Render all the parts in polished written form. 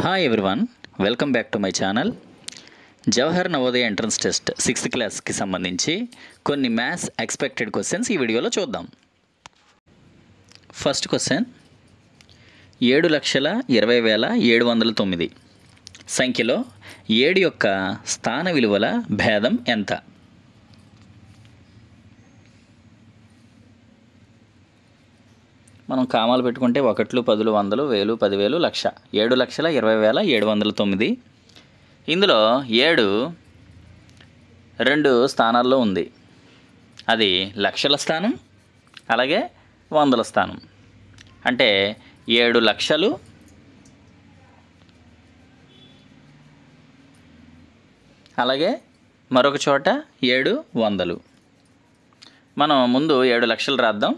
Hi everyone, welcome back to my channel. Jawahar Navodaya entrance test 6th క్లాస్కి సంబంధించి కొన్ని maths expected questions ఈ వీడియోలో చూద్దాం. ఫస్ట్ క్వశ్చన్, 7,20,709 సంఖ్యలో 7 యొక్క స్థాన విలువల భేదం ఎంత? మనం కామాలు పెట్టుకుంటే 1, 10, 100, 1000, 10,000, 1,00,000. 7,20,709. ఇందులో 7 2 స్థానాల్లో ఉంది. అది లక్షల స్థానం, అలాగే వందల స్థానం. అంటే 7 లక్షలు అలాగే మరొక చోట 7 వందలు. మనం ముందు 7 లక్షలు రాద్దాం,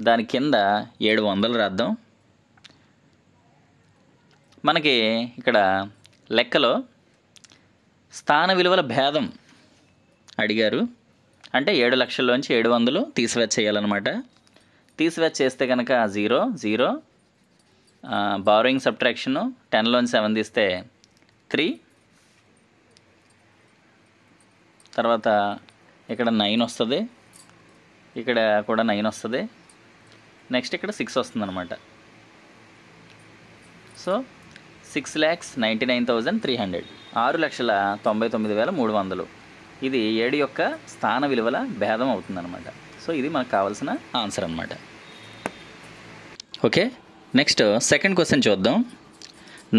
దాని కింద 700 రాద్దాం. మనకి ఇక్కడ లెక్కలో స్థాన విలువల భేదం అడిగారు. అంటే 7 లక్షల్లోంచి 700 తీసివేత చేయాలన్నమాట. తీసివేత చేస్తే కనుక 0 0, బారోయింగ్ సబ్ట్రాక్షను 10లోంచి 7 తీస్తే 3, తర్వాత ఇక్కడ 9 వస్తుంది, ఇక్కడ కూడా 9 వస్తుంది, నెక్స్ట్ ఇక్కడ 6 వస్తుంది అనమాట. సో 6,99,300, 6,99,300. ఇది 7 యొక్క స్థాన విలువల భేదం అవుతుందన్నమాట. సో ఇది మనకు కావాల్సిన ఆన్సర్ అనమాట. ఓకే, నెక్స్ట్ సెకండ్ క్వశ్చన్ చూద్దాం.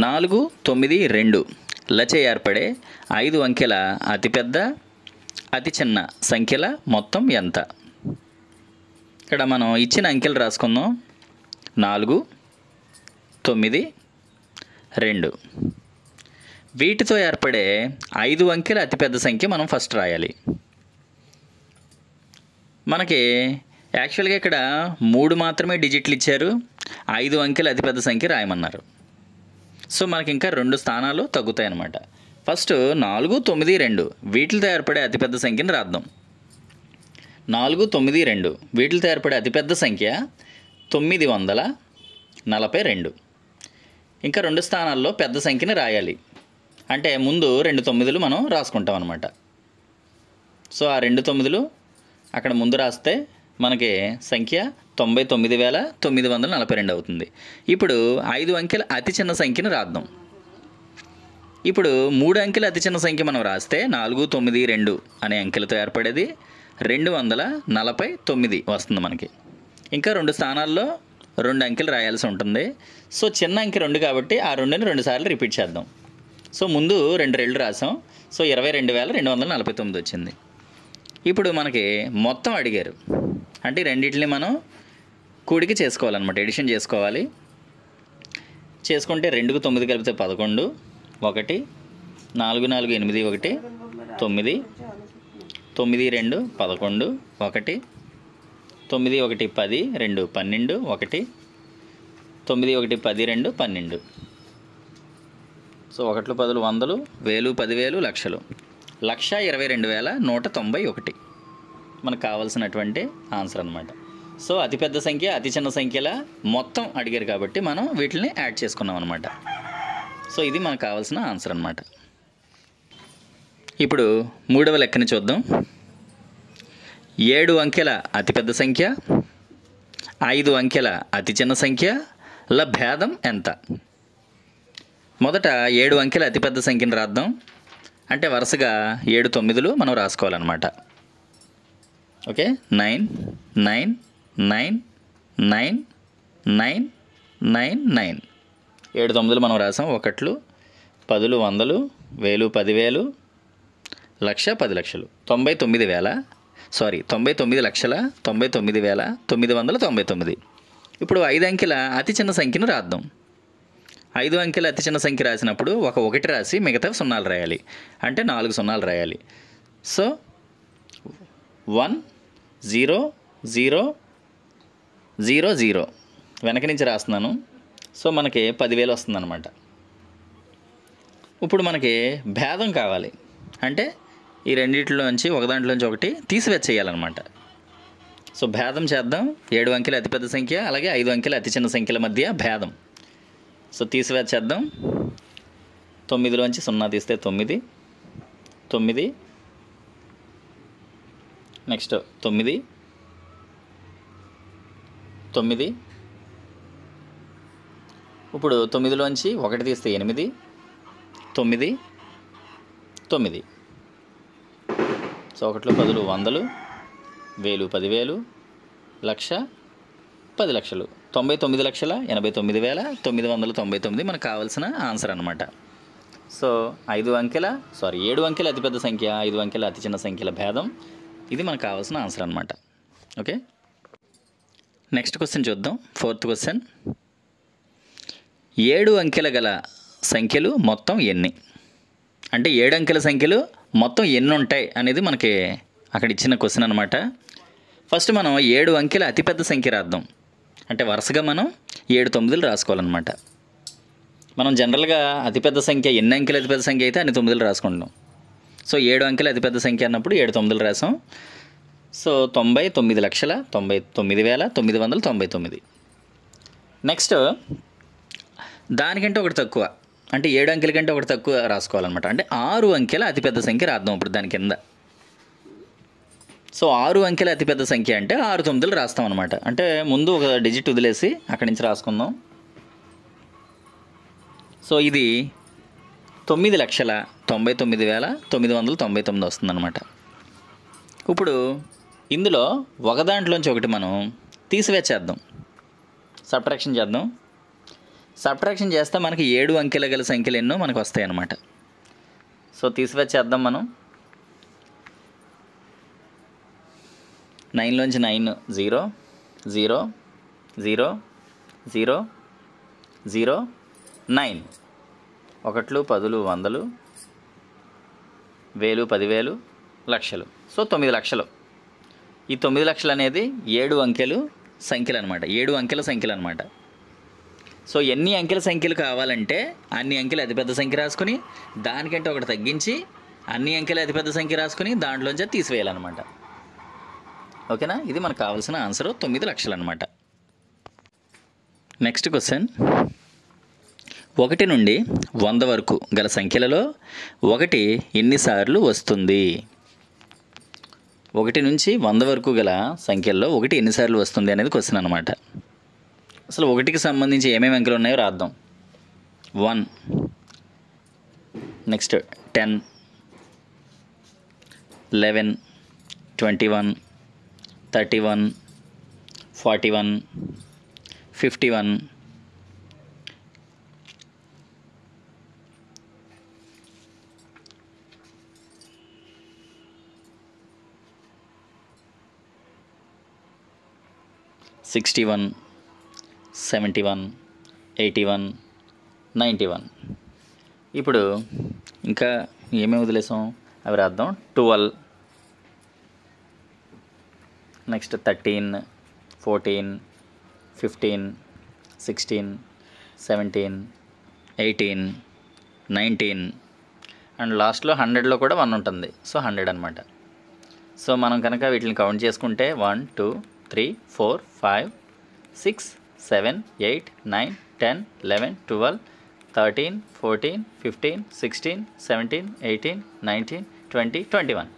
4, 9, 2 లచే ఏర్పడే 5 అంకెల అతిపెద్ద అతి చిన్న సంఖ్యల మొత్తం ఎంత? ఇక్కడ మనం ఇచ్చిన అంకెలు రాసుకుందాం. 4, 9, 2. వీటితో ఏర్పడే 5 అంకెల అతిపెద్ద సంఖ్య మనం ఫస్ట్ రాయాలి. మనకి యాక్చువల్గా ఇక్కడ 3 మాత్రమే డిజిట్లు ఇచ్చారు, 5 అంకెల అతిపెద్ద సంఖ్య రాయమన్నారు. సో మనకి ఇంకా 2 స్థానాలు తగ్గుతాయి అన్నమాట. ఫస్ట్ 4, 9, 2 వీటితో ఏర్పడే అతిపెద్ద సంఖ్యను రాద్దాం. 4, 9, 2 వీటితో ఏర్పడే అతిపెద్ద సంఖ్య 942. ఇంకా 2 స్థానాల్లో పెద్ద సంఖ్యని రాయాలి. అంటే ముందు 2 9లు మనం రాసుకుంటాం అనమాట. సో ఆ 2 9లు అక్కడ ముందు రాస్తే మనకి సంఖ్య 99,942 అవుతుంది. ఇప్పుడు 5 అంకెల అతి చిన్న సంఖ్యను రాద్దాం. ఇప్పుడు 3 అంకెల అతి చిన్న సంఖ్య మనం రాస్తే 4, 9, 2 అనే అంకెలతో ఏర్పడేది 249 వస్తుంది మనకి. ఇంకా 2 స్థానాల్లో 2 అంకెలు రాయాల్సి ఉంటుంది. సో చిన్న అంకె 2 కాబట్టి ఆ 2ని 2 సార్లు రిపీట్ చేద్దాం. సో ముందు 2 2 రాసాం. సో 22,249 వచ్చింది. ఇప్పుడు మనకి మొత్తం అడిగారు, అంటే రెండింటిని మనం కూడికి చేసుకోవాలన్నమాట, ఎడిషన్ చేసుకోవాలి. చేసుకుంటే 2కు 9 కలిపితే 11, 1 4 4 8 1 9, 9 2 11, 1 9 1 10 2 12, 1 9 1 10 2 12. సో 1, 10, 100, 1000, 10,000, 1,00,000. 1,22,191 మనకు కావాల్సినటువంటి ఆన్సర్ అనమాట. సో అతిపెద్ద సంఖ్య అతి చిన్న సంఖ్యల మొత్తం అడిగారు కాబట్టి మనం వీటిని యాడ్ చేసుకున్నాం అనమాట. సో ఇది మనకు కావాల్సిన ఆన్సర్ అనమాట. ఇప్పుడు 3వ లెక్కని చూద్దాం. 7 అంకెల అతిపెద్ద సంఖ్య 5 అంకెల అతి చిన్న సంఖ్యల భేదం ఎంత? మొదట 7 అంకెల అతిపెద్ద సంఖ్యను రాద్దాం. అంటే వరుసగా 7 9లు మనం రాసుకోవాలన్నమాట. ఓకే, 9 9 9 9 9 9 9. 7 9లు మనం రాసాం. 1, 10, 100, 1000, 10,000, 1,00,000, 10,00,000. 99,99,99,999. ఇప్పుడు 5 అంకెల అతి చిన్న సంఖ్యను రాద్దాం. 5 అంకెల అతి చిన్న సంఖ్య రాసినప్పుడు ఒక 1 రాసి మిగతా 0లు రాయాలి. అంటే 4 0లు రాయాలి. సో 1 0 0 0 0 వెనక నుంచి రాస్తున్నాను. సో మనకి 10,000 వస్తుందన్నమాట. ఇప్పుడు మనకి భేదం కావాలి. అంటే ఈ రెండింటిలోంచి ఒక దాంట్లోంచి ఒకటి తీసివేత చేయాలన్నమాట. సో భేదం చేద్దాం. 7 అంకెల అతిపెద్ద సంఖ్య అలాగే 5 అంకెల అతి చిన్న సంఖ్యల మధ్య భేదం. సో తీసివేసేద్దాం. 9లోంచి 0 తీస్తే 9, 9, నెక్స్ట్ 9, 9, ఇప్పుడు 9లోంచి 1 తీస్తే 8, 9, 9. సో 1 10 100, 1000 10,000, లక్ష 10 లక్షలు, 99,89,999 మనకు కావాల్సిన ఆన్సర్ అనమాట. సో 7 అంకెల అతిపెద్ద సంఖ్య, 5 అంకెల అతి చిన్న సంఖ్యల భేదం, ఇది మనకు కావాల్సిన ఆన్సర్ అనమాట. ఓకే, నెక్స్ట్ క్వశ్చన్ చూద్దాం. 4th question. 7 అంకెల గల సంఖ్యలు మొత్తం ఎన్ని? అంటే 7 అంకెల సంఖ్యలు మొత్తం ఎన్ని ఉంటాయి అనేది మనకి అక్కడ ఇచ్చిన క్వశ్చన్ అనమాట. ఫస్ట్ మనం 7 అంకెల అతిపెద్ద సంఖ్య రాద్దాం. అంటే వరుసగా మనం 7 9లు రాసుకోవాలన్నమాట. మనం జనరల్గా అతిపెద్ద సంఖ్య ఎన్ని అంకెల అతిపెద్ద సంఖ్య అయితే అన్ని 9లు రాసుకుంటాం. సో 7 అంకెల అతిపెద్ద సంఖ్య అన్నప్పుడు 7 9లు రాసాం. సో 99,99,999. నెక్స్ట్ దానికంటే ఒకటి తక్కువ, అంటే 7 అంకెల కంటే ఒకటి తక్కువ రాసుకోవాలన్నమాట. అంటే 6 అంకెల అతిపెద్ద సంఖ్య రాద్దాం ఇప్పుడు దాని కింద. సో 6 అంకెల అతిపెద్ద సంఖ్య అంటే 6 9లు రాస్తాం అనమాట. అంటే ముందు ఒక డిజిట్ వదిలేసి అక్కడి నుంచి రాసుకుందాం. సో ఇది 9,99,999 వస్తుందన్నమాట. ఇప్పుడు ఇందులో ఒక దాంట్లోంచి ఒకటి మనం తీసివేసేద్దాం, సబ్ట్రాక్షన్ చేద్దాం. సబ్ట్రాక్షన్ చేస్తే మనకి 7 అంకెల గల సంఖ్యలు ఎన్నో మనకు వస్తాయి అన్నమాట. సో తీసివేసేద్దాం మనం. 9లోంచి 9 0 0 0 0 0 9, 1 10 100, 1000 10,000, లక్షలు. సో 9 లక్షలు. ఈ 9 లక్షలు అనేది 7 అంకెలు సంఖ్యలు అనమాట, 7 అంకెల సంఖ్యలు అనమాట. సో ఎన్ని అంకెల సంఖ్యలు కావాలంటే అన్ని అంకెలు అతిపెద్ద సంఖ్య రాసుకుని దానికంటే ఒకటి తగ్గించి అన్ని అంకెలు అతిపెద్ద సంఖ్య రాసుకుని దాంట్లోంచి తీసివేయాలన్నమాట. ఓకేనా, ఇది మనకు కావాల్సిన ఆన్సర్ 9 లక్షలు అనమాట. Next question. 1 నుండి 100 వరకు గల సంఖ్యలలో 1 ఎన్నిసార్లు వస్తుంది? 1 నుంచి 100 వరకు గల సంఖ్యల్లో 1 ఎన్నిసార్లు వస్తుంది అనేది క్వశ్చన్ అనమాట. అసలు 1కి సంబంధించి ఏమేమి అంకెలు ఉన్నాయో రాద్దాం. 1, నెక్స్ట్ 10, 11, 21, 31, 41, 51, 61, 71, 81, 91. ఇప్పుడు ఇంకా ఏమేమి వదిలేసాం అవి రాద్దాం. 12, నెక్స్ట్ 13, 14, 15, 16, 17, 18, 19 అండ్ లాస్ట్లో 100లో కూడా 1 ఉంటుంది. సో 100 అనమాట. సో మనం కనుక వీటిని కౌంట్ చేసుకుంటే 1 2 3 4 5 6 7 8 9 10 11 12 13 14 15 16 17 18 19 20 21.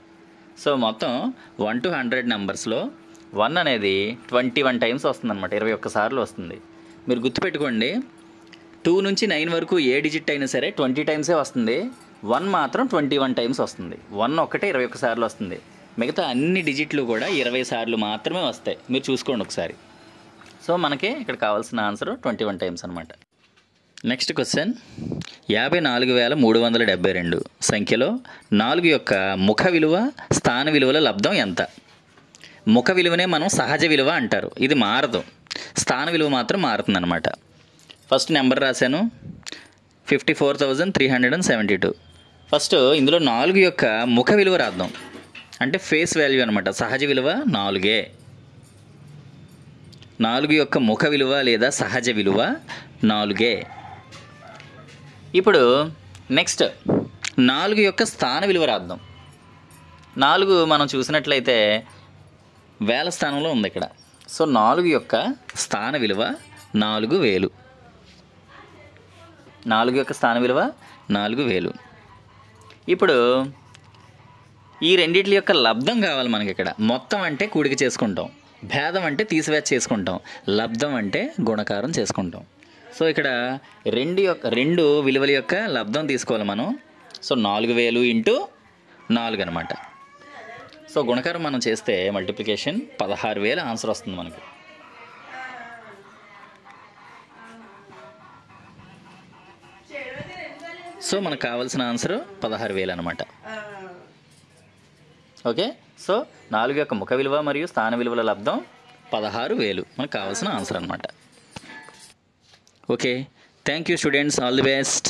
సో మొత్తం 1 to 100 నెంబర్స్లో 1 అనేది 21 టైమ్స్ వస్తుందన్నమాట, 21 సార్లు వస్తుంది. మీరు గుర్తుపెట్టుకోండి, 2 నుంచి 9 వరకు ఏ డిజిట్ అయినా సరే 20 టైమ్సే వస్తుంది. 1 మాత్రం 21 టైమ్స్ వస్తుంది. 1 ఒక్కటే 21 సార్లు వస్తుంది. మిగతా అన్ని డిజిట్లు కూడా 20 సార్లు మాత్రమే వస్తాయి. మీరు చూసుకోండి ఒకసారి. సో మనకి ఇక్కడ కావాల్సిన ఆన్సర్ 21 టైమ్స్ అనమాట. Next question. 54,372 సంఖ్యలో 4 యొక్క ముఖ విలువ స్థాన విలువల లబ్ధం ఎంత? ముఖ విలువనే మనం సహజ విలువ అంటారు, ఇది మారదు. స్థాన విలువ మాత్రం మారుతుందన్నమాట. ఫస్ట్ నెంబర్ రాశాను 54,372. ఫస్ట్ ఇందులో 4 యొక్క ముఖ విలువ రాద్దాం, అంటే ఫేస్ వాల్యూ అనమాట. సహజ విలువ 4. 4 యొక్క ముఖ విలువ లేదా సహజ విలువ 4. ఇప్పుడు నెక్స్ట్ 4 యొక్క స్థాన విలువ రాద్దాం. 4 మనం చూసినట్లయితే వేల స్థానంలో ఉంది ఇక్కడ. సో 4 యొక్క స్థాన విలువ 4000. 4 యొక్క స్థాన విలువ 4000. ఇప్పుడు ఈ రెండిటి యొక్క లబ్ధం కావాలి మనకి. ఇక్కడ మొత్తం అంటే కూడిక చేసుకుంటాం, భేదం అంటే తీసివేత చేసుకుంటాం, లబ్ధం అంటే గుణకారం చేసుకుంటాం. సో ఇక్కడ రెండు విలువల యొక్క లబ్ధం తీసుకోవాలి మనం. సో 4000 ఇంటూ 4 అనమాట. సో గుణకారం మనం చేస్తే మల్టిప్లికేషన్ 16000 ఆన్సర్ వస్తుంది మనకి. సో మనకు కావాల్సిన ఆన్సర్ 16000 అనమాట. ఓకే. సో 4 యొక్క ముఖ విలువ మరియు స్థాన విలువల లబ్ధం 16000 మనకు కావాల్సిన ఆన్సర్ అనమాట. Okay, thank you students, all the best.